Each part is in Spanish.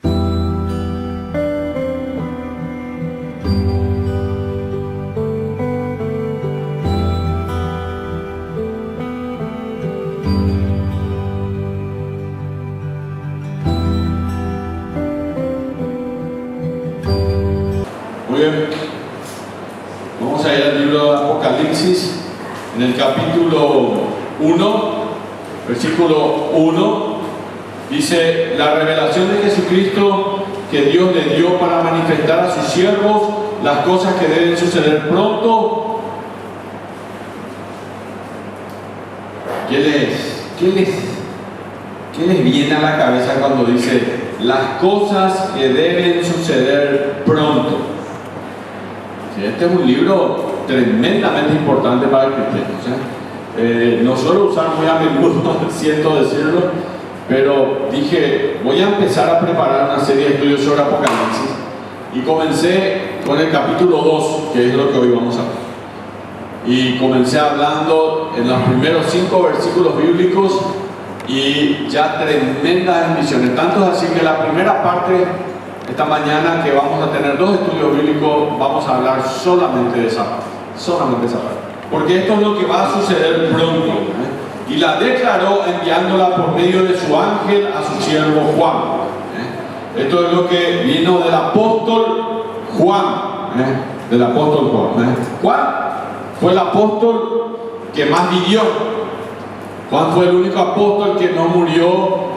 Muy bien, vamos a ir al libro de Apocalipsis, en el capítulo 1, versículo 1, dice: la revelación de Jesucristo que Dios le dio para manifestar a sus siervos las cosas que deben suceder pronto. ¿Qué les viene a la cabeza cuando dice las cosas que deben suceder pronto? Este es un libro tremendamente importante para el cristiano. No suelo usar muy a menudo, siento decirlo, pero dije, voy a empezar a preparar una serie de estudios sobre Apocalipsis, y comencé con el capítulo 2, que es lo que hoy vamos a ver. Y comencé hablando en los primeros 5 versículos bíblicos, y ya tremendas bendiciones. Tanto es así que la primera parte, esta mañana que vamos a tener 2 estudios bíblicos, vamos a hablar solamente de esa parte. Solamente esa parte. Porque esto es lo que va a suceder pronto. Y la declaró enviándola por medio de su ángel a su siervo Juan. Esto es lo que vino del apóstol Juan. Del apóstol Juan. Juan fue el apóstol que más vivió. Juan fue el único apóstol que no murió,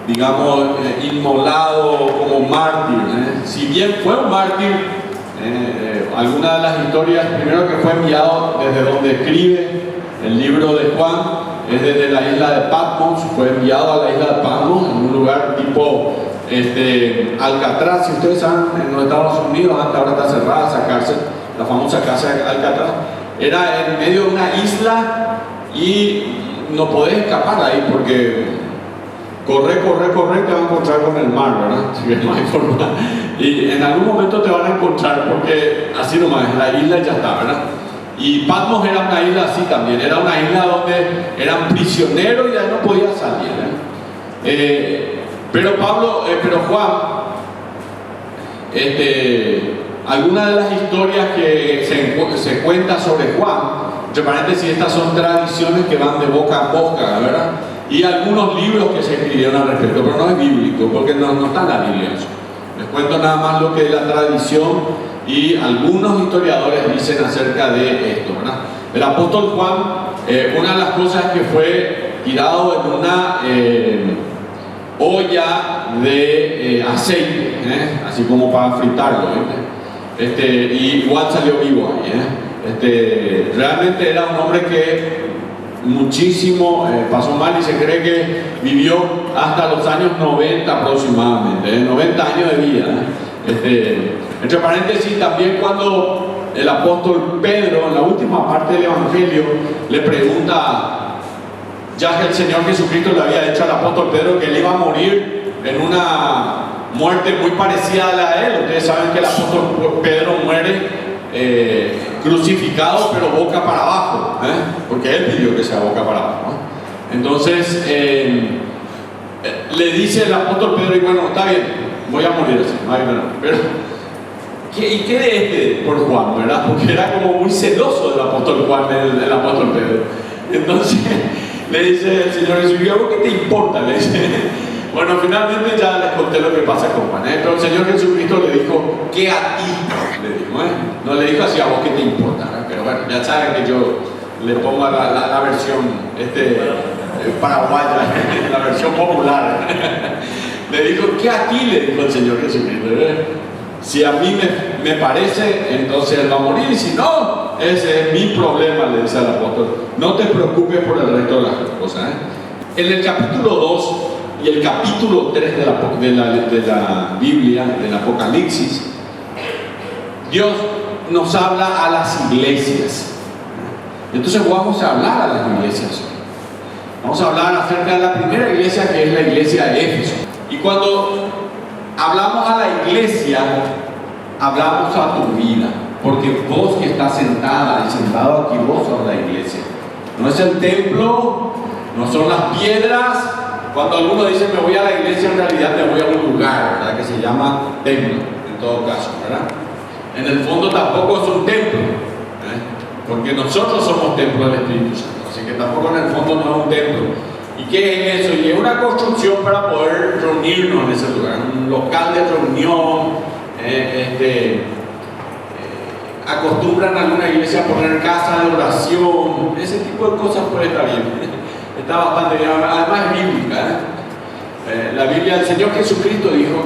digamos, inmolado como mártir. Si bien fue un mártir, algunas de las historias, primero que fue enviado desde donde escribe el libro de Juan, es desde la isla de Patmos. Fue enviado a la isla de Patmos, en un lugar tipo Alcatraz. Si ustedes saben, en los Estados Unidos, ahora está cerrada esa cárcel, la famosa cárcel de Alcatraz. Era en medio de una isla y no podés escapar de ahí, porque corre, te vas a encontrar con el mar, ¿verdad? Así que no hay forma. Y en algún momento te van a encontrar, porque así nomás, la isla ya está, ¿verdad? Y Patmos era una isla así también, era una isla donde eran prisioneros y ya no podían salir, pero Juan, algunas de las historias que se cuentan sobre Juan, entre paréntesis, estas son tradiciones que van de boca a boca, ¿verdad? Y algunos libros que se escribieron al respecto, pero no es bíblico, porque no está en la Biblia eso. Les cuento nada más lo que es la tradición, y algunos historiadores dicen acerca de esto, ¿verdad? El apóstol Juan, una de las cosas que fue tirado en una olla de aceite, así como para fritarlo, y igual salió vivo ahí. Realmente era un hombre que muchísimo pasó mal, y se cree que vivió hasta los años 90 aproximadamente, 90 años de vida. Entre paréntesis, también cuando el apóstol Pedro, en la última parte del Evangelio, le pregunta, ya que el Señor Jesucristo le había dicho al apóstol Pedro que él iba a morir en una muerte muy parecida a la de él. Ustedes saben que el apóstol Pedro muere crucificado, pero boca para abajo, porque él pidió que sea boca para abajo. Entonces le dice el apóstol Pedro, y bueno, está bien, voy a morir así, no hay nada. Pero ¿y qué de por Juan, verdad? Porque era como muy celoso del apóstol Juan, el apóstol Pedro. Entonces le dice el Señor Jesús, ¿qué te importa? Le dice. Bueno, finalmente ya les conté lo que pasa con Juan, pero el Señor Jesucristo le dijo, ¿qué a ti? Le dijo, no le dijo así, a vos qué te importa, pero bueno, ya saben que yo le pongo la versión paraguaya, la versión popular. Le dijo, ¿qué a ti? Le dijo el Señor Jesucristo. Si a mí me parece, entonces él va a morir, y si no, ese es mi problema, le dice al apóstol. No te preocupes por el resto de las cosas. En el capítulo 2 y el capítulo 3 de la Biblia, del Apocalipsis, Dios nos habla a las iglesias. Entonces vamos a hablar a las iglesias. Vamos a hablar acerca de la primera iglesia, que es la iglesia de Éfeso. Y cuando hablamos a la iglesia, hablamos a tu vida, porque vos que estás sentada y sentado aquí, vos sos la iglesia. No es el templo, no son las piedras, Cuando algunos dicen me voy a la iglesia, en realidad me voy a un lugar, ¿verdad? Que se llama templo, en todo caso, ¿verdad? En el fondo tampoco es un templo, porque nosotros somos templo del Espíritu Santo, así que tampoco en el fondo no es un templo. ¿Y qué es eso? Y es una construcción para poder reunirnos en ese lugar, un local de reunión. Acostumbran a alguna iglesia a poner casa de oración, ese tipo de cosas puede estar bien, está bastante bien, además es bíblica. La Biblia del Señor Jesucristo dijo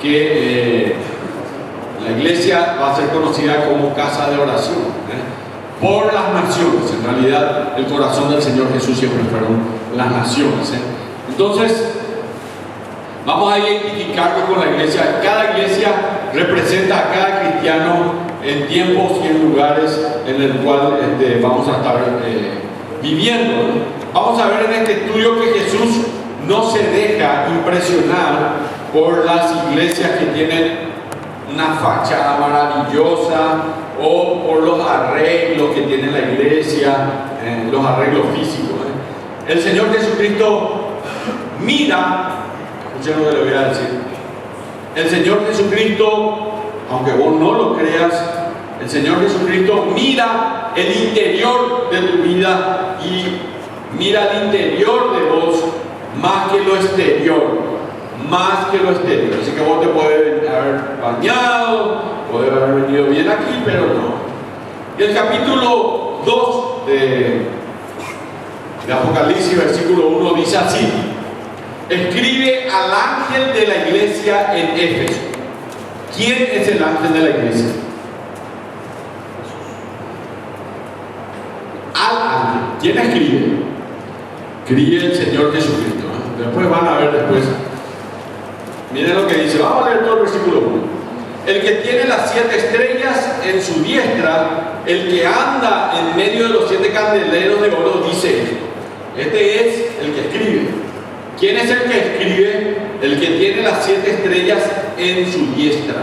que la iglesia va a ser conocida como casa de oración por las naciones. En realidad el corazón del Señor Jesús siempre fueron las naciones. Entonces vamos a identificarnos con la iglesia. Cada iglesia representa a cada cristiano en tiempos y en lugares en el cual vamos a estar viviendo. Vamos a ver en este estudio que Jesús no se deja impresionar por las iglesias que tienen una fachada maravillosa o por los arreglos que tiene la iglesia, los arreglos físicos. El Señor Jesucristo mira, escuchen lo que le voy a decir, el Señor Jesucristo, aunque vos no lo creas, el Señor Jesucristo mira el interior de tu vida y mira el interior de vos más que lo exterior, más que lo exterior. Así que vos te puedes haber bañado, puedes haber venido bien aquí, pero no. Y el capítulo 2 de Apocalipsis, versículo 1, dice así: escribe al ángel de la iglesia en Éfeso. ¿Quién es el ángel de la iglesia? Al ángel. ¿Quién escribe? Escribe el Señor Jesucristo. Después van a ver después. Miren lo que dice. Vamos a leer todo el versículo 1. El que tiene las 7 estrellas en su diestra, el que anda en medio de los 7 candeleros de oro, dice esto. Este es el que escribe. ¿Quién es el que escribe? El que tiene las 7 estrellas en su diestra.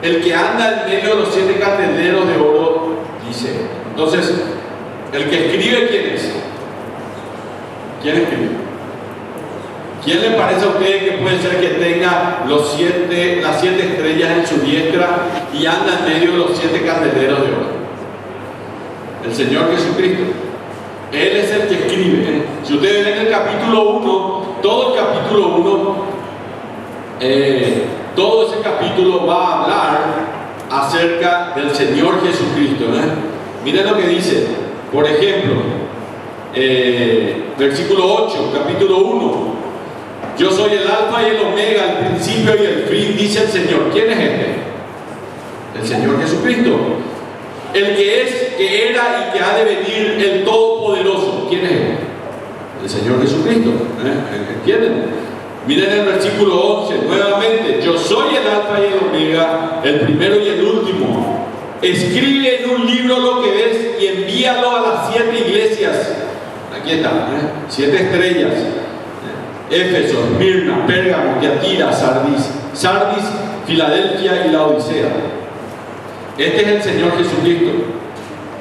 El que anda en medio de los 7 candeleros de oro, dice. Entonces, el que escribe, ¿quién es? ¿Quién escribe? ¿Quién le parece a usted que puede ser que tenga las 7 estrellas en su diestra y anda en medio de los 7 candeleros de oro? El Señor Jesucristo. Él es el que escribe. Si ustedes ven el capítulo 1, todo el capítulo 1, todo ese capítulo va a hablar acerca del Señor Jesucristo. Miren lo que dice. Por ejemplo, versículo 8, capítulo 1. Yo soy el alfa y el omega, el principio y el fin, dice el Señor. ¿Quién es este? El Señor Jesucristo. El que es, que era y que ha de venir, el Todopoderoso. ¿Quién es él? El Señor Jesucristo. ¿Entienden? Miren el versículo 11, nuevamente: yo soy el alfa y el omega, el primero y el último. Escribe en un libro lo que ves y envíalo a las 7 iglesias. Aquí está, 7 estrellas: Éfeso, Esmirna, Pérgamo, Tiatira, Sardis, Filadelfia y Laodicea. Este es el Señor Jesucristo.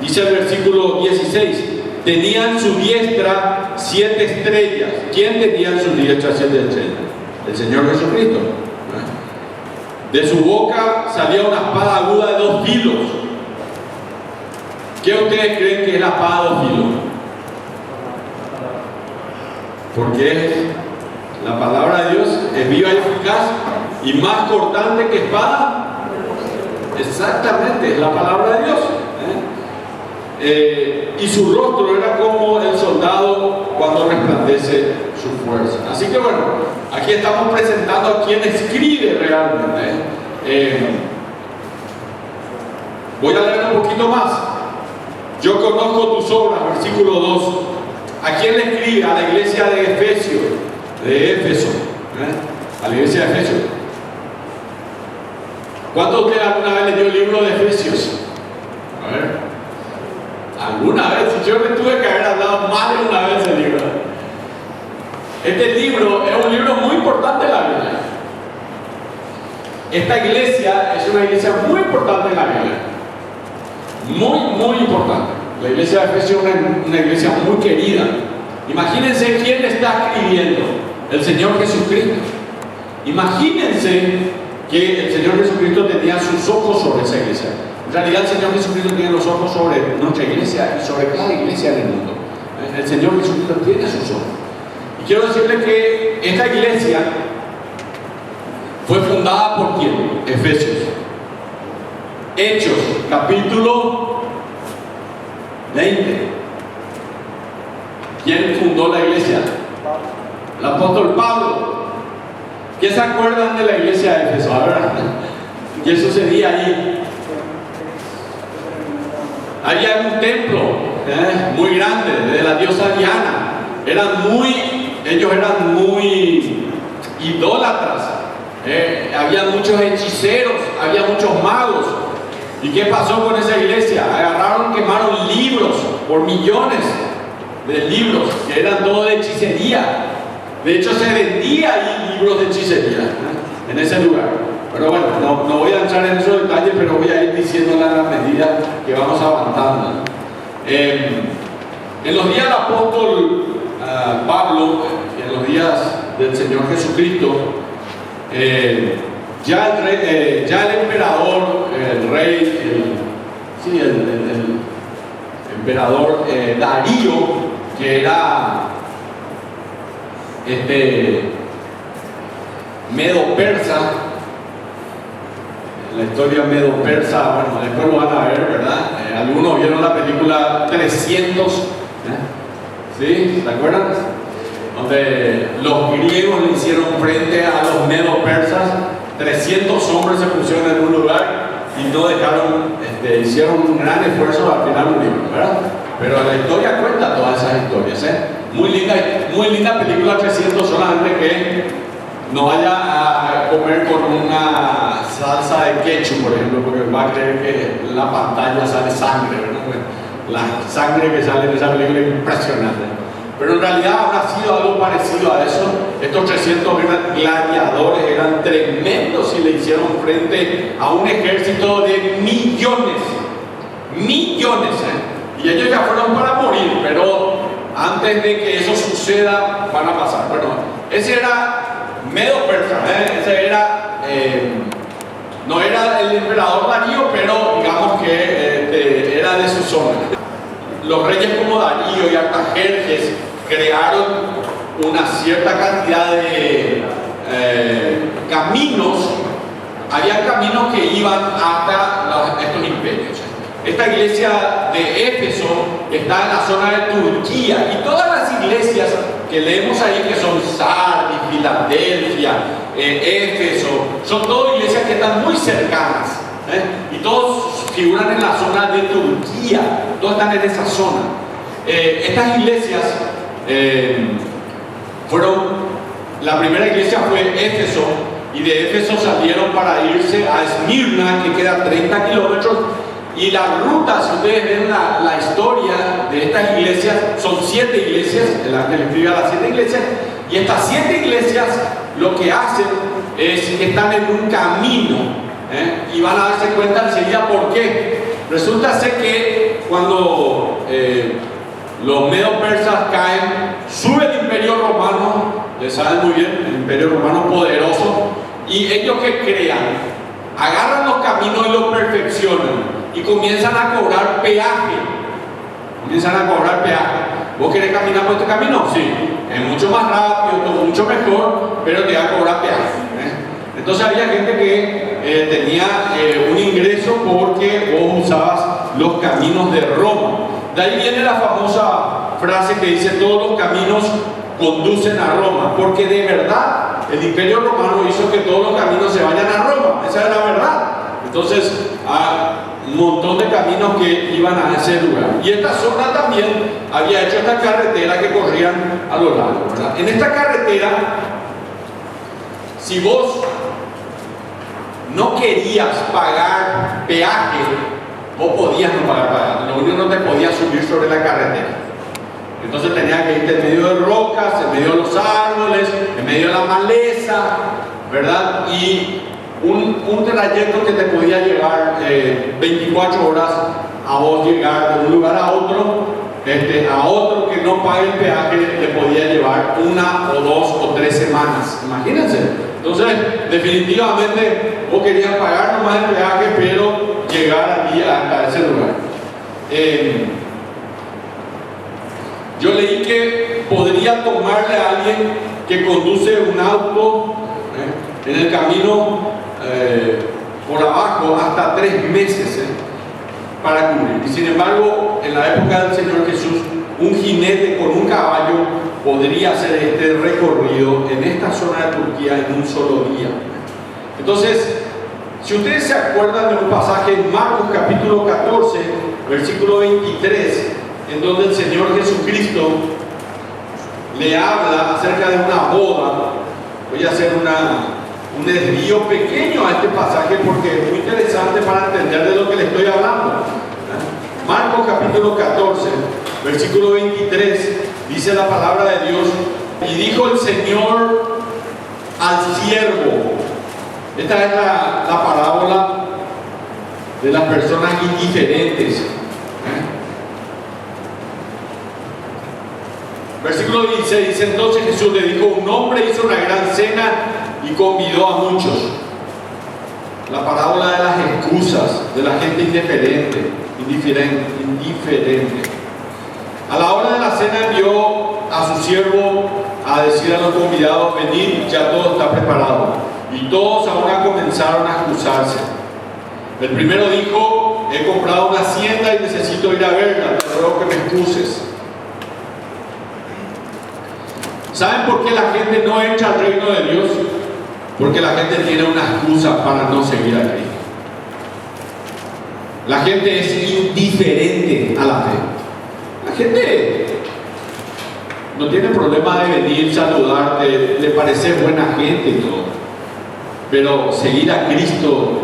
Dice el versículo 16: tenía en su diestra 7 estrellas. ¿Quién tenía en su diestra 7 estrellas? El Señor Jesucristo. De su boca salía una espada aguda de 2 filos. ¿Qué ustedes creen que es la espada de 2 filos? Porque la palabra de Dios es viva y eficaz y más cortante que espada. Exactamente, es la palabra de Dios. Y su rostro era como el soldado cuando resplandece su fuerza. Así que bueno, aquí estamos presentando a quien escribe realmente. Voy a leer un poquito más. Yo conozco tus obras, versículo 2. ¿A quién le escribe? A la iglesia de Éfeso. A la iglesia de Efesios. ¿Cuántos de ustedes alguna vez leyó el libro de Efesios? A ver. ¿Alguna vez? Yo me tuve que haber hablado más de una vez del libro. Este libro es un libro muy importante en la Biblia. Esta iglesia es una iglesia muy importante en la Biblia. Muy, muy importante. La iglesia de Efesios es una iglesia muy querida. Imagínense quién está escribiendo, el Señor Jesucristo. Imagínense que el Señor Jesucristo tenía sus ojos sobre esa iglesia. En realidad el Señor Jesucristo tiene los ojos sobre nuestra iglesia y sobre cada iglesia del mundo. El Señor Jesucristo tiene sus ojos. Y quiero decirles que esta iglesia fue fundada por ¿quién? Efesios. Hechos, capítulo 20. ¿Quién fundó la iglesia? El apóstol Pablo. ¿Qué se acuerdan de la iglesia de Éfeso? A ver, ¿qué sucedía allí? Había un templo muy grande de la diosa Diana. Ellos eran muy idólatras. Había muchos hechiceros, había muchos magos. ¿Y qué pasó con esa iglesia? Agarraron, quemaron libros por millones de libros que eran todo de hechicería. De hecho, se vendía ahí libros de hechicería en ese lugar. Pero bueno, no voy a entrar en esos detalles, pero voy a ir diciéndole a la medida que vamos avanzando. En los días del apóstol Pablo, en los días del Señor Jesucristo, ya el emperador, el rey, el emperador Darío, que era medo-persa. La historia medo-persa, bueno, después lo van a ver, ¿verdad? Algunos vieron la película 300, ¿sí? ¿Se acuerdan? Donde los griegos le hicieron frente a los medo-persas. 300 hombres se pusieron en un lugar y no dejaron, hicieron un gran esfuerzo, al final murieron, ¿verdad? Pero la historia cuenta todas esas historias, muy linda película 300, solamente que no vaya a comer con una salsa de ketchup, por ejemplo, porque va a creer que en la pantalla sale sangre, ¿verdad? La sangre que sale en esa película es impresionante. Pero en realidad habrá sido algo parecido a eso. Estos 300 gladiadores eran tremendos y le hicieron frente a un ejército de millones. Y ellos ya fueron para morir, pero antes de que eso suceda van a pasar. Bueno, ese era Medo-Persa, ese era, no era el emperador Darío, pero digamos que era de su zona. Los reyes como Darío y Artajerjes crearon una cierta cantidad de caminos. Había caminos que iban hasta estos imperios. Esta iglesia de Éfeso está en la zona de Turquía, y todas las iglesias que leemos ahí, que son Sardis, Filadelfia, Éfeso, son todas iglesias que están muy cercanas, y todos figuran en la zona de Turquía, todos están en esa zona. Estas iglesias la primera iglesia fue Éfeso, y de Éfeso salieron para irse a Esmirna, que queda 30 kilómetros. Y la ruta, si ustedes ven la historia de estas iglesias, son 7 iglesias, el ángel escribe a las 7 iglesias, y estas 7 iglesias lo que hacen es que están en un camino, y van a darse cuenta enseguida por qué. Resulta ser que cuando los medo-persas caen, sube el imperio romano, les saben muy bien, el imperio romano poderoso, y ellos que crean, agarran los caminos y los perfeccionan, y comienzan a cobrar peaje. ¿Vos querés caminar por este camino? Sí, es mucho más rápido, mucho mejor, pero te va a cobrar peaje. Entonces había gente que tenía un ingreso porque vos usabas los caminos de Roma. De ahí viene la famosa frase que dice: todos los caminos conducen a Roma, porque de verdad el imperio romano hizo que todos los caminos se vayan a Roma. Esa es la verdad. Entonces, un montón de caminos que iban a ese lugar. Y esta zona también había hecho esta carretera que corrían a lo largo, ¿verdad? En esta carretera, si vos no querías pagar peaje, vos podías no pagar peaje. Lo único, no te podías subir sobre la carretera. Entonces tenías que irte en medio de rocas, en medio de los árboles, en medio de la maleza, ¿verdad? Y un trayecto que te podía llevar 24 horas a vos llegar de un lugar a otro, a otro que no pague el peaje le podía llevar 1 o 2 o 3 semanas. Imagínense. Entonces, definitivamente, vos querías pagar nomás el peaje, pero llegar allí hasta ese lugar. Yo leí que podría tomarle a alguien que conduce un auto en el camino por abajo hasta 3 meses para cubrir. Y sin embargo, en la época del Señor Jesús, un jinete con un caballo podría hacer este recorrido en esta zona de Turquía en un solo día. Entonces, si ustedes se acuerdan de un pasaje en Marcos capítulo 14, versículo 23, en donde el Señor Jesucristo le habla acerca de una boda. Voy a hacer un desvío pequeño a este pasaje porque es muy interesante para entender de lo que le estoy hablando. Marcos capítulo 14, versículo 23, dice la palabra de Dios: y dijo el Señor al siervo. Esta es la parábola de las personas indiferentes. Versículo 16 dice: entonces Jesús le dijo, un hombre hizo una gran cena y convidó a muchos. La parábola de las excusas, de la gente indiferente. A la hora de la cena envió a su siervo a decir a los convidados: venid, ya todo está preparado. Y todos ahora comenzaron a excusarse. El primero dijo: he comprado una hacienda y necesito ir a verla, te ruego que me excuses. ¿Saben por qué la gente no entra al reino de Dios? Porque la gente tiene una excusa para no seguir a Cristo. La gente es indiferente a la fe. La gente no tiene problema de venir, saludar, de parecer buena gente y todo. Pero seguir a Cristo,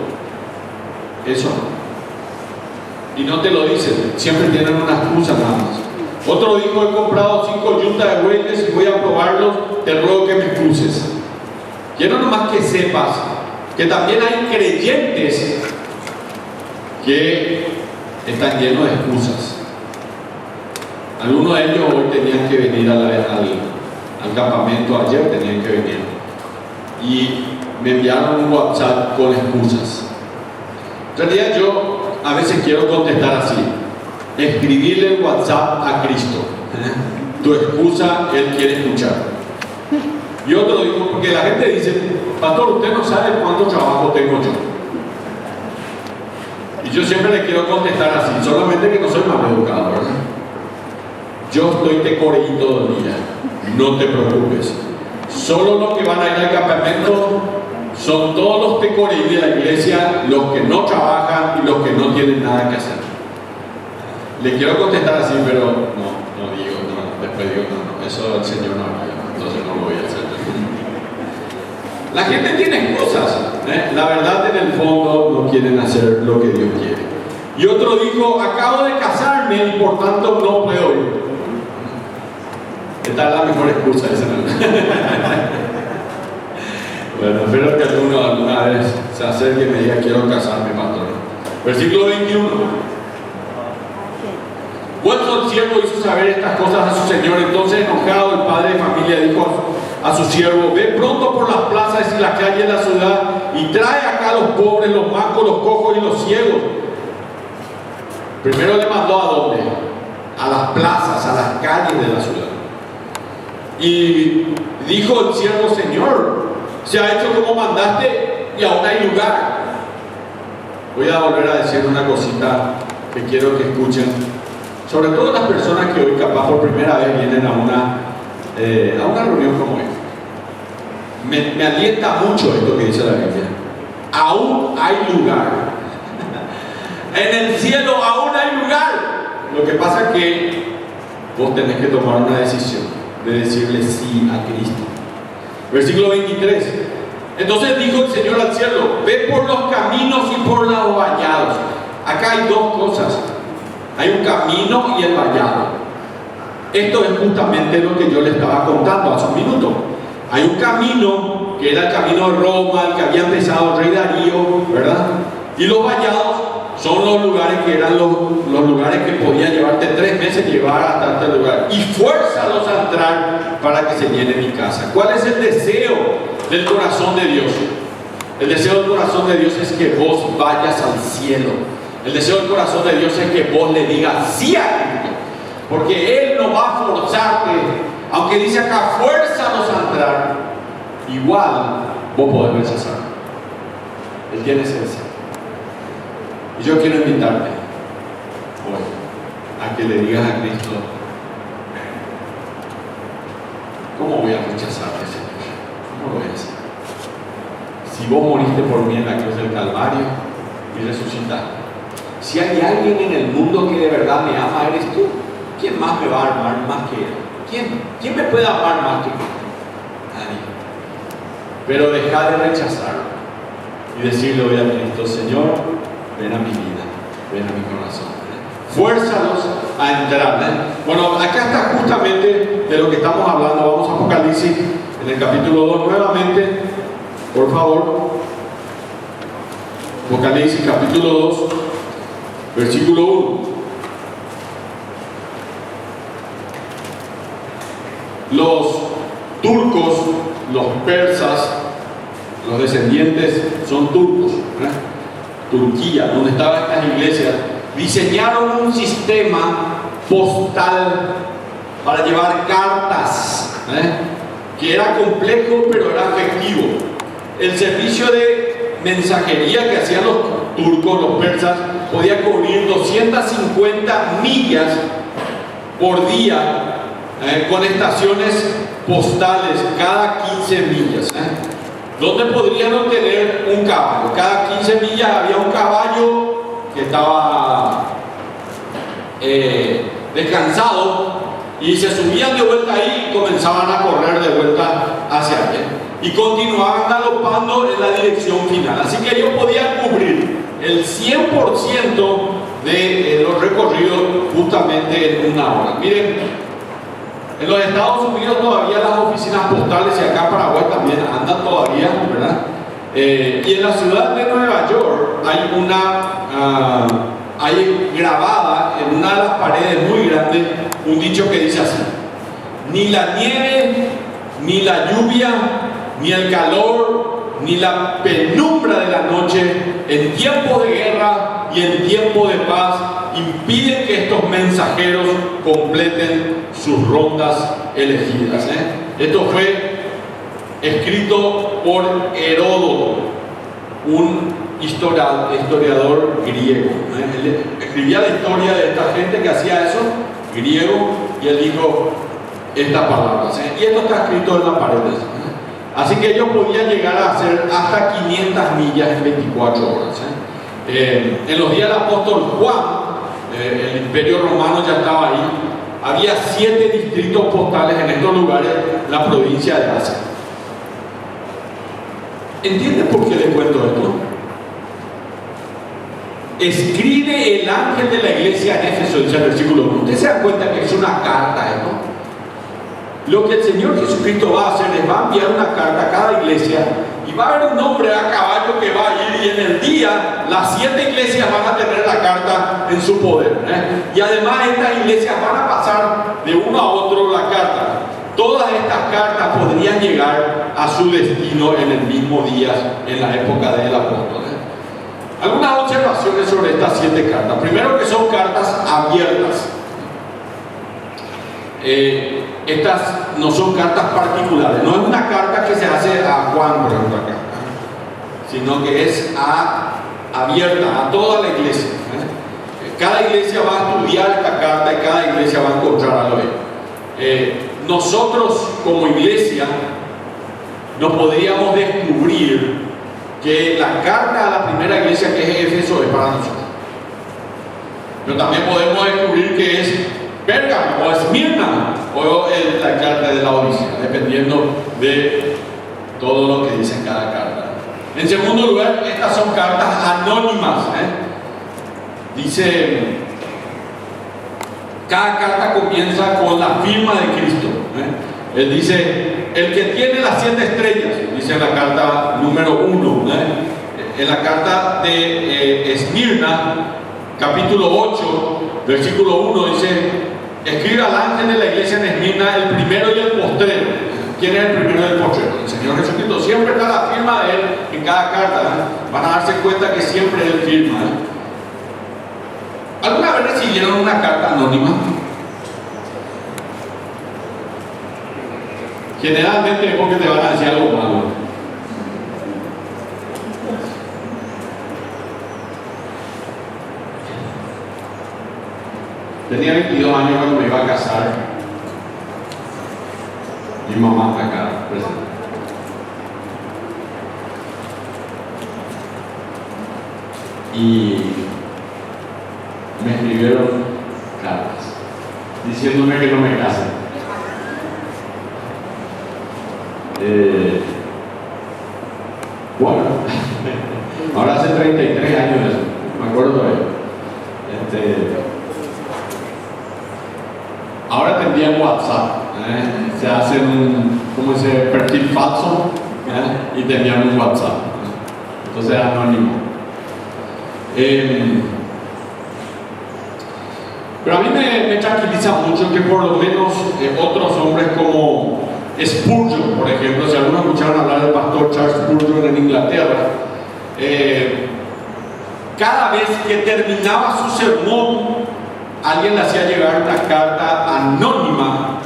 eso no. Y no te lo dicen, siempre tienen una excusa nada más. Otro dijo: he comprado 5 yuntas de bueyes y voy a probarlos, te ruego que me excuses. Quiero nomás que sepas que también hay creyentes que están llenos de excusas. Algunos de ellos hoy tenían que venir al campamento, ayer tenían que venir, y me enviaron un WhatsApp con excusas. En realidad yo a veces quiero contestar así: escribirle el WhatsApp a Cristo. Tu excusa Él quiere escuchar. Y otro digo, porque la gente dice: pastor, usted no sabe cuánto trabajo tengo yo. Y yo siempre le quiero contestar así, solamente que no soy mal educado, ¿verdad? Yo estoy tecoreí todo el día, no te preocupes. Solo los que van a ir al campamento son todos los tecoreí de la iglesia, los que no trabajan y los que no tienen nada que hacer. Le quiero contestar así, pero después digo, no, eso el Señor no haría, entonces no lo voy a hacer. La gente tiene excusas, la verdad en el fondo no quieren hacer lo que Dios quiere. Y otro dijo: acabo de casarme y por tanto no puedo ir. Esta es la mejor excusa, esa no. Bueno, espero que alguna vez se acerque y me diga: quiero casarme, pastor. Versículo 21. Vuelto el siervo hizo saber estas cosas a su señor. Entonces, enojado, el padre de familia dijo a su siervo: ve pronto por las plazas y las calles de la ciudad y trae acá a los pobres, los mancos, los cojos y los ciegos. Primero le mandó ¿a dónde? A las plazas, a las calles de la ciudad. Y dijo el siervo: Señor, se ha hecho como mandaste y aún hay lugar. Voy a volver a decir una cosita que quiero que escuchen, sobre todo las personas que hoy capaz por primera vez vienen a una reunión como esta. Me alienta mucho esto que dice la Biblia: aún hay lugar. En el cielo aún hay lugar. Lo que pasa es que vos tenés que tomar una decisión de decirle sí a Cristo. Versículo 23. Entonces dijo el Señor al siervo: ve por los caminos y por los vallados. Acá hay dos cosas: hay un camino y el vallado. Esto es justamente lo que yo le estaba contando hace un minuto. Hay un camino que era el camino de Roma, el que había empezado el rey Darío, ¿verdad? Y los vallados Son los lugares que eran los lugares que podían llevarte 3 meses llevar hasta este lugar. Y fuérzalos a entrar para que se llene mi casa. ¿Cuál es el deseo del corazón de Dios? El deseo del corazón de Dios es que vos vayas al cielo. El deseo del corazón de Dios es que vos le digas sí a Cristo. Porque Él no va a forzarte. Aunque dice acá, fuérzalos a entrar, igual vos podés rechazar. Él tiene ese deseo. Y yo quiero invitarte hoy a que le digas a Cristo: ¿cómo voy a rechazarte, Señor? ¿Cómo lo voy a hacer? Si vos moriste por mí en la cruz del Calvario y resucitaste, si hay alguien en el mundo que de verdad me ama, eres tú. ¿Quién más me va a amar más que Él? ¿Quién me puede amar más que Cristo? Nadie. Pero deja de rechazarlo y decirle hoy a Cristo: Señor, ven a mi vida, ven a mi corazón. Fuérzalos a entrar. Bueno, acá está justamente de lo que estamos hablando. Vamos a Apocalipsis en el capítulo 2 nuevamente, por favor. Apocalipsis capítulo 2, versículo 1. Los turcos, los persas, los descendientes son turcos, Turquía, donde estaban estas iglesias, diseñaron un sistema postal para llevar cartas, que era complejo pero era efectivo. El servicio de mensajería que hacían los turcos, los persas, podía cubrir 250 millas por día, con estaciones postales cada 15 millas. ¿Dónde podrían obtener un caballo? Cada 15 millas había un caballo que estaba descansado y se subían de vuelta ahí y comenzaban a correr de vuelta hacia allá y continuaban galopando en la dirección final. Así que ellos podían cubrir el 100% de los recorridos justamente en una hora. Miren, en los Estados Unidos todavía las oficinas postales, y acá en Paraguay también andan todavía, ¿verdad? Y en la ciudad de Nueva York hay grabada en una de las paredes muy grandes un dicho que dice así: ni la nieve, ni la lluvia, ni el calor, ni la penumbra de la noche, en tiempos de guerra y en tiempo de paz, impiden que estos mensajeros completen sus rondas elegidas. Esto fue escrito por Heródoto, un historiador griego. Él escribía la historia de esta gente que hacía eso, griego, y él dijo estas palabras. Y esto está escrito en la pared. Así que ellos podían llegar a hacer hasta 500 millas en 24 horas. En los días del apóstol Juan, el imperio romano ya estaba ahí. Había 7 distritos postales en estos lugares, la provincia de Asia. ¿Entienden por qué les cuento esto? Escribe el ángel de la iglesia en Éfeso, dice el versículo 1. Ustedes se dan cuenta que es una carta, ¿no? Lo que el Señor Jesucristo va a hacer es va a enviar una carta a cada iglesia y va a haber un hombre a caballo que va a ir, y en el día las 7 iglesias van a tener la carta en su poder. Y además estas iglesias van a pasar de uno a otro la carta. Todas estas cartas podrían llegar a su destino en el mismo día, en la época del apóstol. Algunas observaciones sobre estas 7 cartas. Primero, que son cartas abiertas. Estas no son cartas particulares, no es una carta que se hace a Juan, por ejemplo, acá, sino que es abierta a toda la iglesia. Cada iglesia va a estudiar esta carta y cada iglesia va a encontrar algo ahí. Nosotros como iglesia no podríamos descubrir que la carta a la primera iglesia, que es Éfeso, es para nosotros, pero también podemos descubrir que es Pérgamo o Esmirna o la carta de la Odisea, dependiendo de todo lo que dice en cada carta. En segundo lugar, estas son cartas anónimas. Dice, cada carta comienza con la firma de Cristo. Él dice: el que tiene las 7 estrellas, dice en la carta número 1, en la carta de Esmirna, capítulo 8, versículo 1, dice: escribe al ángel de la iglesia en Esmirna, el primero y el postrero. ¿Quién es el primero y el postrero? El Señor Jesucristo. Siempre está la firma de Él en cada carta, ¿eh? Van a darse cuenta que siempre Él firma, ¿eh? ¿Alguna vez recibieron una carta anónima? Generalmente es porque te van a decir algo malo. Tenía 22 años cuando me iba a casar. Mi mamá está acá presente. Y me escribieron cartas diciéndome que no me case. Bueno, ahora hace 33 años de eso, me acuerdo todavía. Ahora tendría WhatsApp, se hacen un perfil falso, y tenían un WhatsApp, entonces anónimo. Pero a mí me tranquiliza mucho que por lo menos otros hombres como Spurgeon, por ejemplo, si algunos escucharon hablar del pastor Charles Spurgeon en Inglaterra, cada vez que terminaba su sermón, alguien le hacía llegar una carta anónima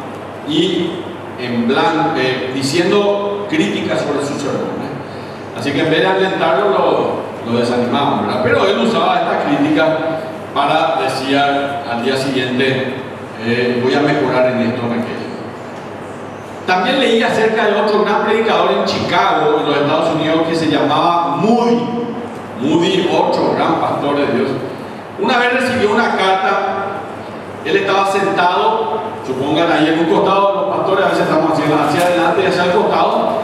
y en blanco, diciendo críticas sobre su sermón. Así que en vez de alentarlo, lo desanimaban, ¿verdad? Pero él usaba esta crítica para decir al día siguiente: voy a mejorar en esto o en aquello. También leí acerca de otro gran predicador en Chicago, en los Estados Unidos, que se llamaba Moody. Moody, otro gran pastor de Dios. Una vez recibió una carta. Él estaba sentado, supongan ahí en un costado. Los pastores a veces estamos hacia adelante y hacia el costado,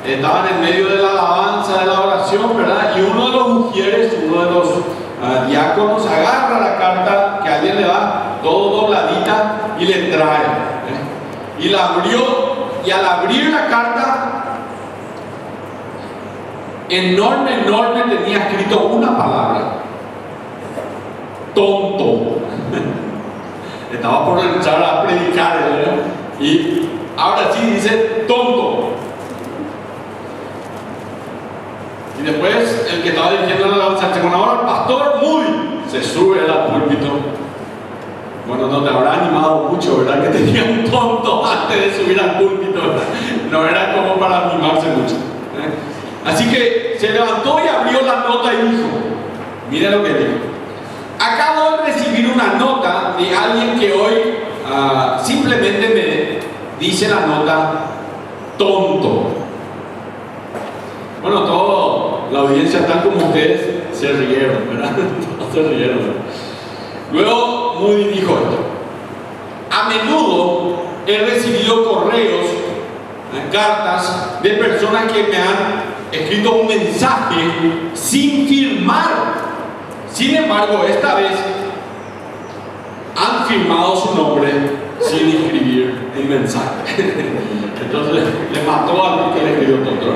estaban en medio de la alabanza, de la oración, ¿verdad? Y uno de los ujieres, uno de los diáconos, agarra la carta que alguien le da, todo dobladita, y le trae, y la abrió, y al abrir la carta, enorme tenía escrito una palabra: tonto. Estaba por entrar a predicar, ¿verdad? Y ahora sí dice tonto. Y después el que estaba dirigiendo la alabanza, ahora el pastor Moody se sube al púlpito. Bueno, no te habrá animado mucho, ¿verdad? Que tenía un tonto antes de subir al púlpito, ¿verdad? No era como para animarse mucho, Así que se levantó y abrió la nota y dijo: mira lo que dijo. Acabo de recibir una nota de alguien que hoy simplemente me dice la nota tonto. Bueno, toda la audiencia, tal como ustedes, se rieron, ¿verdad? Todos se rieron. Luego Moody dijo esto: a menudo he recibido correos, cartas de personas que me han escrito un mensaje sin firmar. Sin embargo, esta vez han firmado su nombre sin escribir el mensaje. Entonces le mató al que le escribió tonto.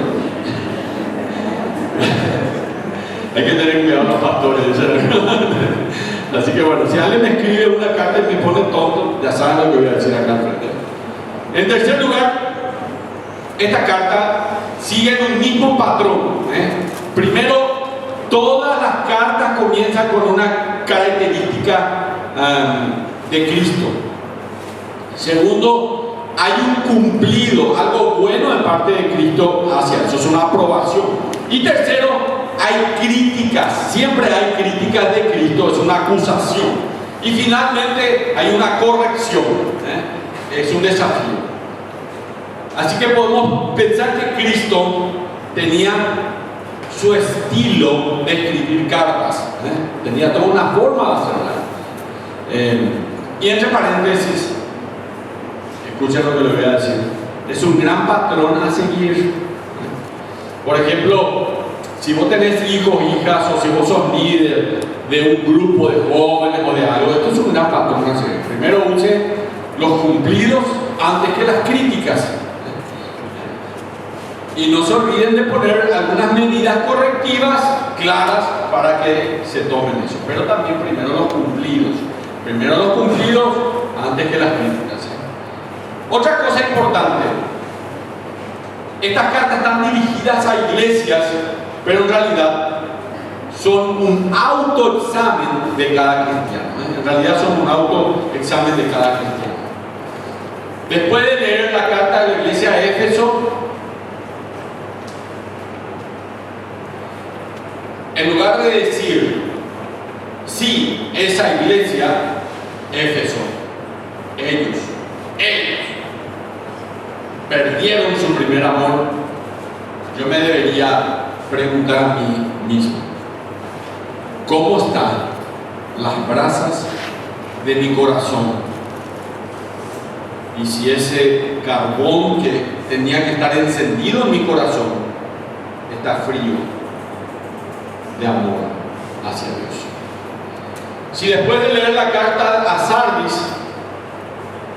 Hay que tener cuidado los pastores. Así que bueno, si alguien me escribe una carta y me pone tonto, ya saben lo que voy a decir acá al frente. En tercer lugar, esta carta sigue en un mismo patrón. Primero, todas las cartas comienzan con una característica de Cristo. Segundo, hay un cumplido, algo bueno de parte de Cristo hacia eso, es una aprobación. Y tercero, hay críticas, siempre hay críticas de Cristo, es una acusación. Y finalmente hay una corrección, es un desafío. Así que podemos pensar que Cristo tenía su estilo de escribir cartas, tenía toda una forma de hacerla. Y entre paréntesis, escuchen lo que les voy a decir, es un gran patrón a seguir. Por ejemplo, si vos tenés hijos, hijas, o si vos sos líder de un grupo de jóvenes o de algo, esto es un gran patrón a seguir. Primero use los cumplidos antes que las críticas. Y no se olviden de poner algunas medidas correctivas claras para que se tomen eso. Pero también primero los cumplidos. Primero los cumplidos antes que las críticas. Otra cosa importante. Estas cartas están dirigidas a iglesias, pero en realidad son un autoexamen de cada cristiano. En realidad son un autoexamen de cada cristiano. Después de leer la carta de la iglesia de Éfeso, en lugar de decir, sí, esa iglesia, Éfeso, ellos perdieron su primer amor, yo me debería preguntar a mí mismo, ¿cómo están las brasas de mi corazón? Y si ese carbón que tenía que estar encendido en mi corazón está frío de amor hacia Dios. Si después de leer la carta a Sardis,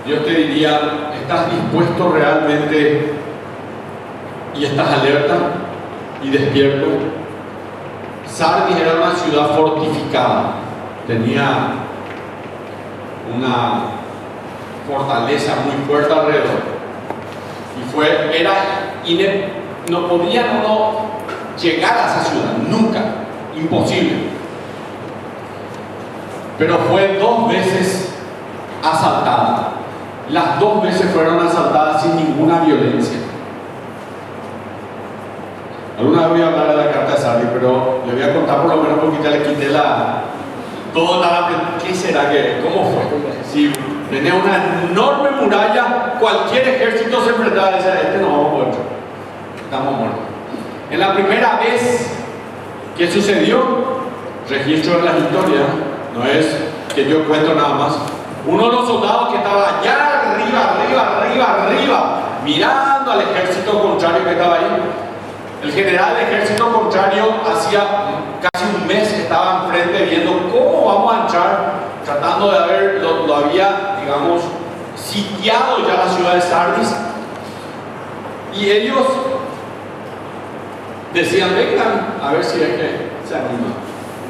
yo te diría, ¿estás dispuesto realmente y estás alerta y despierto? Sardis era una ciudad fortificada, tenía una fortaleza muy fuerte alrededor y no podía uno llegar a esa ciudad, nunca, imposible. Pero fue 2 veces asaltada. Las 2 veces fueron asaltadas sin ninguna violencia. Alguna vez voy a hablar de la carta de Sardis, pero le voy a contar por lo menos porque ya le quité todo ¿qué será que? ¿Cómo fue? Si tenía una enorme muralla, cualquier ejército se enfrentaba y decía, no vamos a poder, estamos muertos. En la primera vez que sucedió, registro en la historia, no es que yo cuento nada más, uno de los soldados que estaba allá arriba, mirando al ejército contrario que estaba ahí, el general del ejército contrario hacía casi un mes que estaba enfrente viendo cómo vamos a entrar, tratando de ver, lo había, digamos, sitiado ya la ciudad de Sardis, y ellos decían, vengan a ver si es que se anima.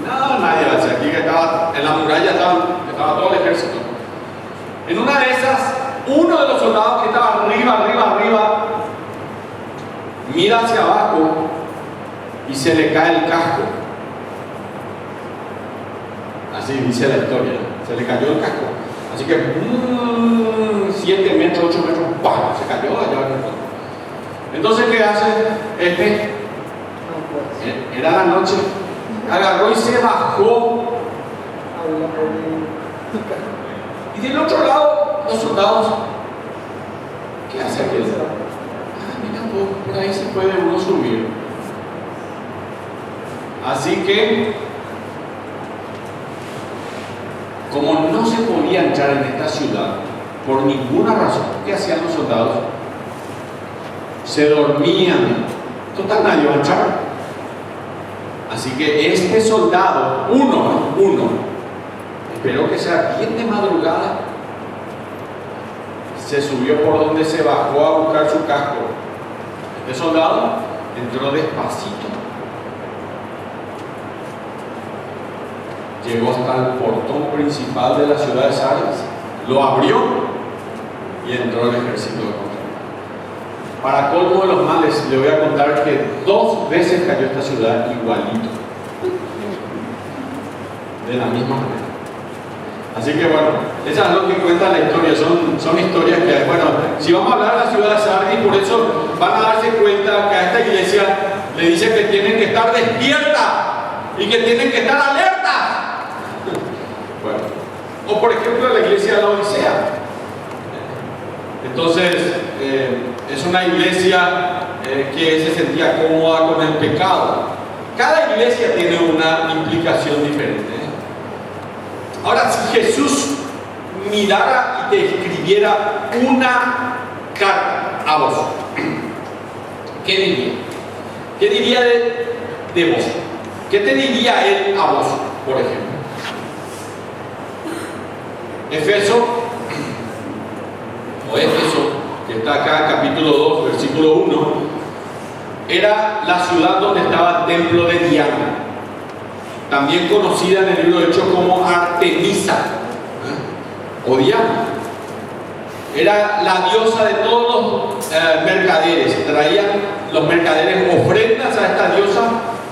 No, nadie va a decir, aquí que estaba en la muralla estaba todo el ejército. En una de esas, uno de los soldados que estaba arriba, mira hacia abajo y se le cae el casco. Así dice la historia, se le cayó el casco. Así que 7 metros, 8 metros, ¡pam! Se cayó allá. Entonces, ¿qué hace? Era la noche, agarró y se bajó. Y del otro lado, los soldados, ¿qué hace aquel? Mira, por ahí se puede uno subir. Así que, como no se podía entrar en esta ciudad por ninguna razón, ¿qué hacían los soldados? Se dormían. Total, nadie iba a entrar. Así que este soldado, uno, espero que sea bien de madrugada, se subió por donde se bajó a buscar su casco. Este soldado entró despacito, llegó hasta el portón principal de la ciudad de Sardis, lo abrió y entró el ejército de control. Para colmo de los males, le voy a contar que 2 veces cayó esta ciudad igualito, de la misma manera. Así que bueno, eso es lo que cuenta la historia, son historias que hay. Bueno, si vamos a hablar de la ciudad de Sardis, por eso van a darse cuenta que a esta iglesia le dice que tienen que estar despiertas y que tienen que estar alertas. Bueno, o por ejemplo la iglesia de la Odisea. Entonces, es una iglesia que se sentía cómoda con el pecado. Cada iglesia tiene una implicación diferente. Ahora, si Jesús mirara y te escribiera una carta a vos, ¿qué diría? ¿Qué diría de vos? ¿Qué te diría él a vos, por ejemplo? Éfeso, que está acá, capítulo 2, versículo 1, era la ciudad donde estaba el templo de Diana, también conocida en el libro de Hechos como Artemisa, o Diana. Era la diosa de todos los mercaderes. Traían los mercaderes ofrendas a esta diosa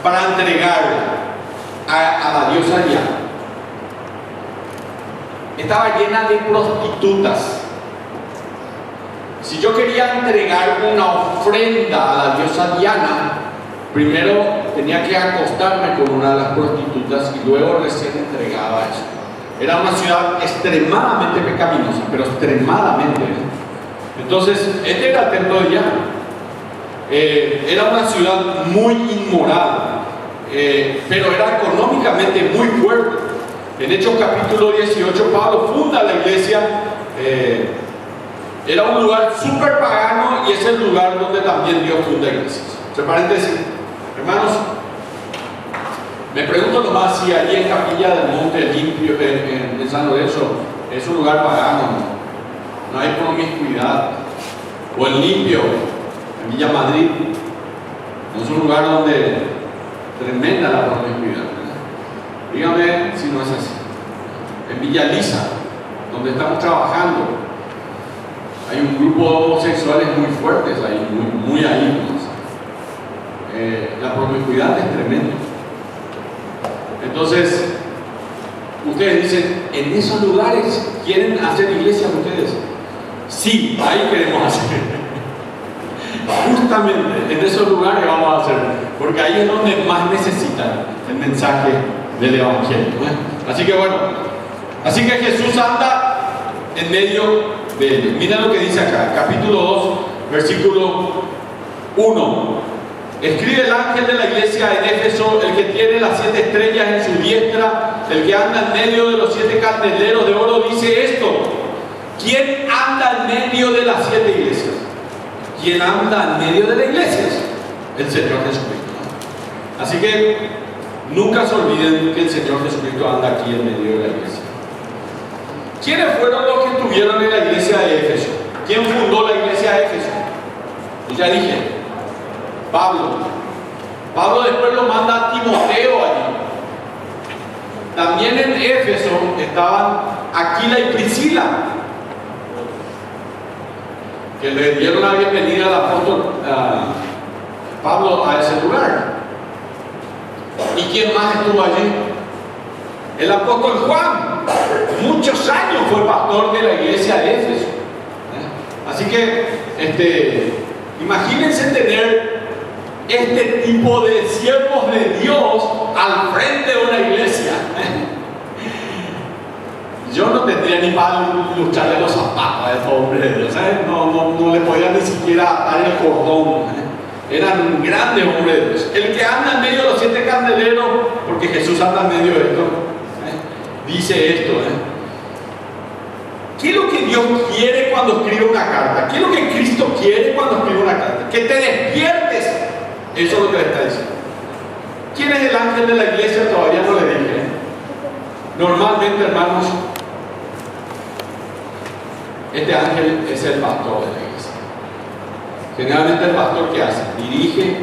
para entregarla a la diosa Diana. Estaba llena de prostitutas. Si yo quería entregar una ofrenda a la diosa Diana, primero tenía que acostarme con una de las prostitutas y luego recién entregaba eso. Era una ciudad extremadamente pecaminosa, pero extremadamente. Entonces, este era el templo de Diana. Era una ciudad muy inmoral, pero era económicamente muy fuerte. En Hechos capítulo 18, Pablo funda la iglesia. Era un lugar súper pagano y es el lugar donde también Dios funda iglesias. Entre paréntesis, hermanos, me pregunto nomás si allí en Capilla del Monte Limpio, en San Lorenzo, es un lugar pagano, no hay promiscuidad. O en Limpio, en Villa Madrid, no es un lugar donde tremenda la promiscuidad. Dígame si no es así. En Villa Lisa, donde estamos trabajando, hay un grupo de homosexuales muy fuertes ahí, muy ahí. La promiscuidad es tremenda. Entonces, ustedes dicen, ¿en esos lugares quieren hacer iglesia ustedes? Sí, ahí queremos hacer. Justamente en esos lugares vamos a hacer, porque ahí es donde más necesitan el mensaje del Evangelio. Así que bueno, así que Jesús anda en medio de ellos. Mira lo que dice acá, capítulo 2, versículo 1. Escribe el ángel de la iglesia en Éfeso, el que tiene las 7 estrellas en su diestra, el que anda en medio de los 7 candeleros de oro, dice esto: ¿quién anda en medio de las 7 iglesias? ¿Quién anda en medio de las iglesias? El Señor Jesucristo. Así que nunca se olviden que el Señor Jesucristo anda aquí en medio de la iglesia. ¿Quiénes fueron los que estuvieron en la iglesia de Éfeso? ¿Quién fundó la iglesia de Éfeso? Pues ya dije, Pablo. Pablo después lo manda a Timoteo allí. También en Éfeso estaban Aquila y Priscila, que le dieron la bienvenida al apóstol Pablo a ese lugar. ¿Y quién más estuvo allí? El apóstol Juan. Muchos años fue pastor de la iglesia de Éfeso. Así que imagínense tener este tipo de siervos de Dios al frente de una iglesia. Yo no tendría ni para lucharle los zapatos a estos hombres de Dios, ¿sabes? No le podía ni siquiera dar el cordón. Eran grandes hombres de Dios. El que anda en medio de los 7 candeleros, porque Jesús anda en medio de esto, dice esto. ¿Qué es lo que Dios quiere cuando escribe una carta? ¿Qué es lo que Cristo quiere cuando escribe una carta? Que te despiertes. Eso es lo que le está diciendo. ¿Quién es el ángel de la iglesia? Todavía no le dije. Normalmente, hermanos, este ángel es el pastor de la iglesia. Generalmente el pastor, ¿qué hace? Dirige,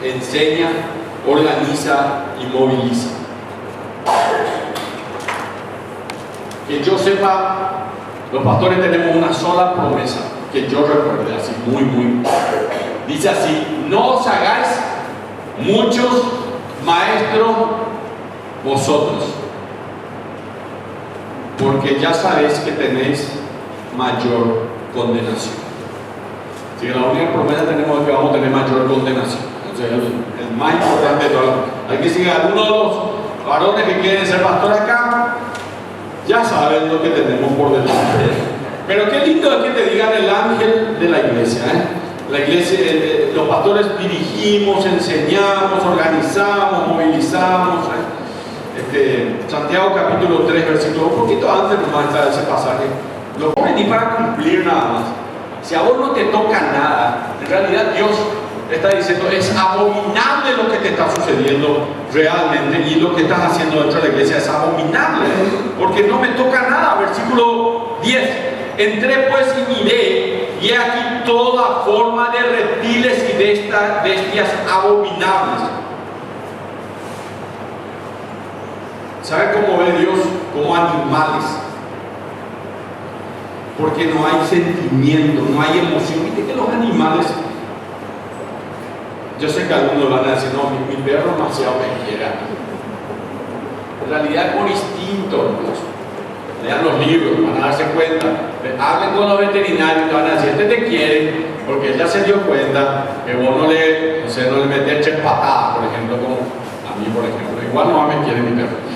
enseña, organiza y moviliza. Que yo sepa, los pastores tenemos una sola promesa, que yo recuerde, así muy. Dice así: no os hagáis muchos maestros vosotros, porque ya sabéis que tenéis mayor condenación. Así que la única promesa que tenemos es que vamos a tener mayor condenación. Entonces, el más importante de todo. Hay que seguir a alguno de los varones que quieren ser pastor acá, ya saben lo que tenemos por delante. Pero qué lindo es que te digan el ángel de la iglesia. La iglesia, los pastores dirigimos, enseñamos, organizamos, movilizamos. Santiago capítulo 3, versículo, un poquito antes nomás está ese pasaje. Lo ponen ni para cumplir nada más. Si a vos no te toca nada, en realidad Dios está diciendo: es abominable lo que te está sucediendo realmente, y lo que estás haciendo dentro de la iglesia es abominable, porque no me toca nada. Versículo 10: entré pues y miré, y aquí toda forma de reptiles y de estas bestias abominables. ¿Sabe cómo ve Dios? Como animales. Porque no hay sentimiento, no hay emoción. Viste que los animales, yo sé que algunos van a decir, no, mi perro demasiado me quiere. En realidad es por instinto, hermanos. Lean los libros, van a darse cuenta. Hablen con los veterinarios, van a decir, este te quiere, porque él ya se dio cuenta que vos no le metes patadas, por ejemplo, como a mí, por ejemplo. Igual no me quiere mi perro.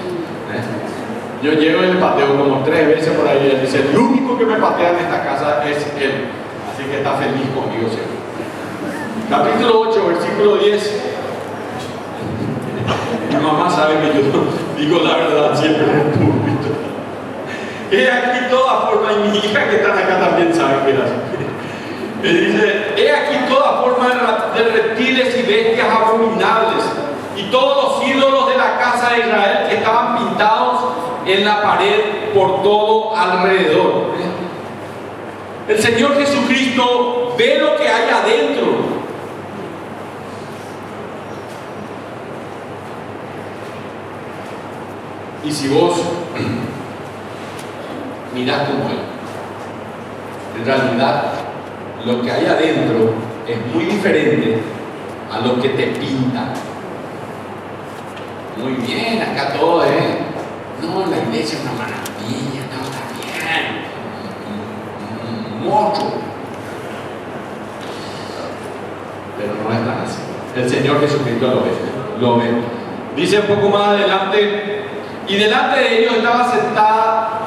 Yo llego y le pateo como 3 veces por ahí. Él dice, el único que me patea en esta casa es él. Así que está feliz conmigo siempre. Capítulo 8, versículo 10. Mi mamá sabe que yo digo la verdad siempre en el púlpito. He aquí toda forma, y mi hija que están acá también sabe que era así. Me dice, he aquí toda forma de reptiles y bestias abominables, y todos los ídolos de la casa de Israel que estaban pintados en la pared por todo alrededor. El Señor Jesucristo ve lo que hay adentro. Y si vos mirás como Él, en realidad lo que hay adentro es muy diferente a lo que te pintan. Muy bien, acá todo, no, la iglesia es una maravilla, no, está bien, un monstruo. Pero no es tan así. El Señor Jesucristo lo ve. Dice un poco más adelante, y delante de ellos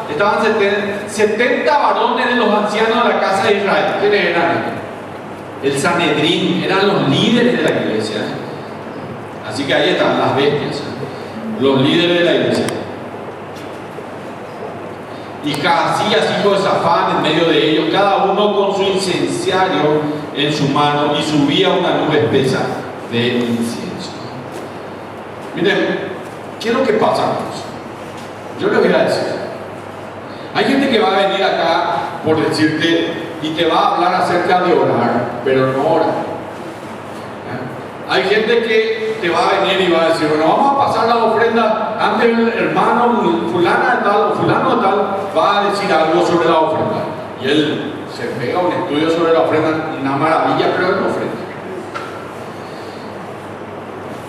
estaban 70 varones de los ancianos de la casa de Israel. ¿Quiénes eran? El Sanedrín, eran los líderes de la iglesia. Así que ahí están las bestias, los líderes de la iglesia. Y Jaazías, hijo de Safán, en medio de ellos, cada uno con su incenciario en su mano, y subía una nube espesa de incienso. Miren, ¿qué es lo que pasa, hermanos? Yo les voy a decir. Hay gente que va a venir acá por decirte y te va a hablar acerca de orar, pero no ora. Hay gente que te va a venir y va a decir, bueno, vamos a pasar la ofrenda. Antes el hermano fulana de tal o fulano de tal va a decir algo sobre la ofrenda. Y él se pega un estudio sobre la ofrenda, una maravilla, pero él no ofrenda.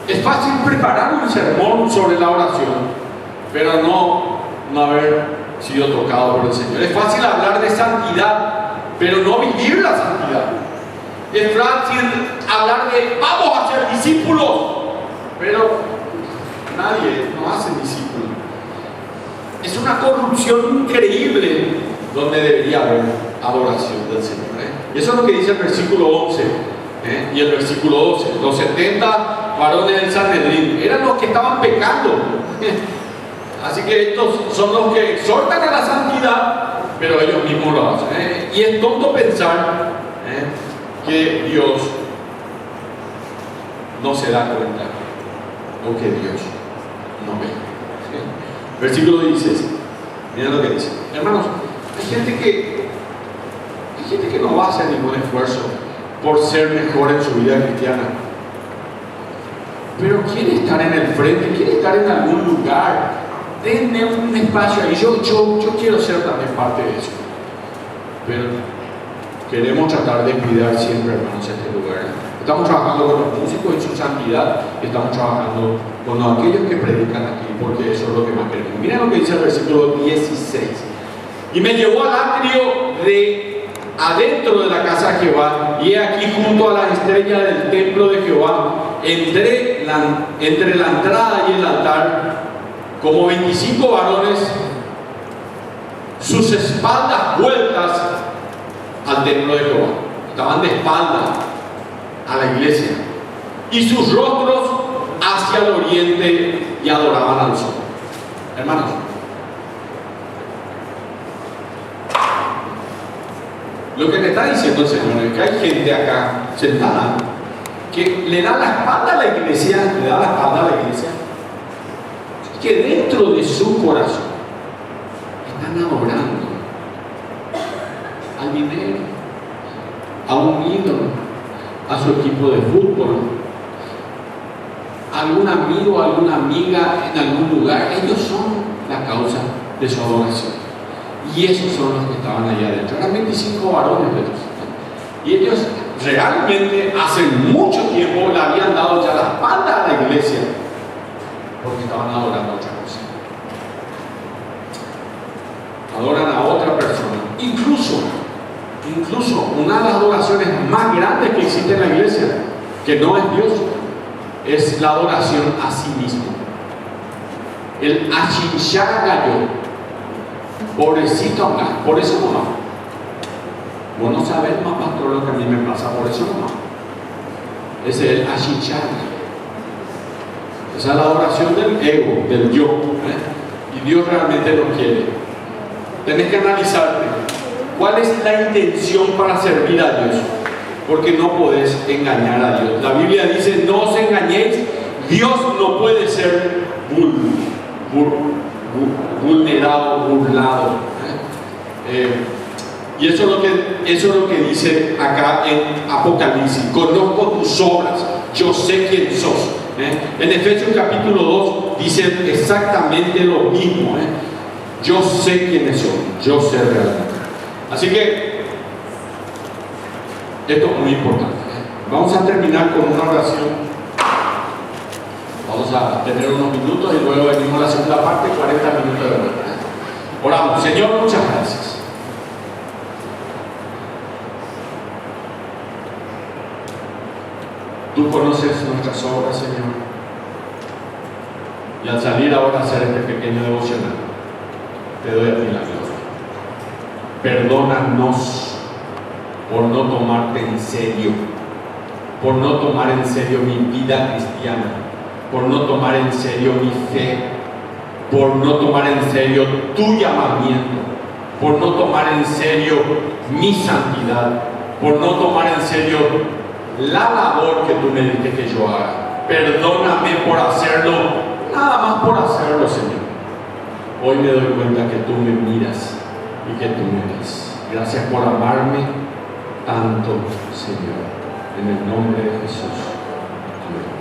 Es fácil preparar un sermón sobre la oración, pero no haber sido tocado por el Señor. Es fácil hablar de santidad, pero no vivir la santidad. Es fácil hablar de vamos a ser discípulos, pero nadie nos hace discípulos. Es una corrupción increíble donde debería haber adoración del Señor. Y eso es lo que dice el versículo 11 y el versículo 12. Los 70 varones del Sanedrín eran los que estaban pecando. Así que estos son los que exhortan a la santidad, pero ellos mismos lo hacen. Y es tonto pensar que Dios no se da cuenta o que Dios no ve. Versículo 16. Mira lo que dice. Hermanos, hay gente que no va a hacer ningún esfuerzo por ser mejor en su vida cristiana, pero quiere estar en el frente, quiere estar en algún lugar. Denme un espacio ahí. Yo quiero ser también parte de eso. Pero queremos tratar de cuidar siempre, hermanos, este lugar. Estamos trabajando con los músicos en su santidad, y estamos trabajando con aquellos que predican aquí, porque eso es lo que más queremos. Miren lo que dice el versículo 16. Y me llevó al atrio de adentro de la casa de Jehová, y he aquí junto a las estrellas del templo de Jehová, entre la entrada y el altar, como 25 varones, sus espaldas vueltas al templo de Jehová. Estaban de espalda a la iglesia, y sus rostros hacia el oriente, y adoraban al sol. Hermanos, lo que me está diciendo el Señor es que hay gente acá sentada que le da la espalda a la iglesia, que dentro de su corazón están adorando al dinero, a un ídolo, a su equipo de fútbol, a algún amigo, a alguna amiga en algún lugar. Ellos son la causa de su adoración. Y esos son los que estaban allá adentro. Eran 25 varones de ellos. Y ellos realmente hace mucho tiempo le habían dado ya la espalda a la iglesia porque estaban adorando a otra cosa. Adoran a otra persona. Incluso una de las adoraciones más grandes que existe en la iglesia, que no es Dios, es la adoración a sí mismo. El achinchar gallo, pobrecito anga, por eso no. Vos no sabés más, pastor, lo que a mí me pasa, por eso no. Ese es el achinchar. Esa es la adoración del ego, del yo. Y Dios realmente lo quiere. Tenés que analizarte cuál es la intención para servir a Dios, porque no podés engañar a Dios. La Biblia dice: no os engañéis, Dios no puede ser vulnerado, burlado. Y eso es lo que dice acá en Apocalipsis: conozco tus obras, yo sé quién sos. En Efesios capítulo 2 dice exactamente lo mismo. Yo sé quiénes son, yo sé realmente. Así que esto es muy importante. Vamos a terminar con una oración. Vamos a tener unos minutos y luego venimos a la segunda parte, 40 minutos de vuelta. Oramos. Señor, muchas gracias. Tú conoces nuestras obras, Señor. Y al salir ahora a hacer este pequeño devocional, te doy a ti la gloria. Perdónanos por no tomarte en serio, por no tomar en serio mi vida cristiana, por no tomar en serio mi fe, por no tomar en serio tu llamamiento, por no tomar en serio mi santidad, por no tomar en serio la labor que tú me diste que yo haga. Perdóname por hacerlo, nada más por hacerlo, Señor. Hoy me doy cuenta que tú me miras y que tú me ves. Gracias por amarme tanto, Señor. En el nombre de Jesús. Amén.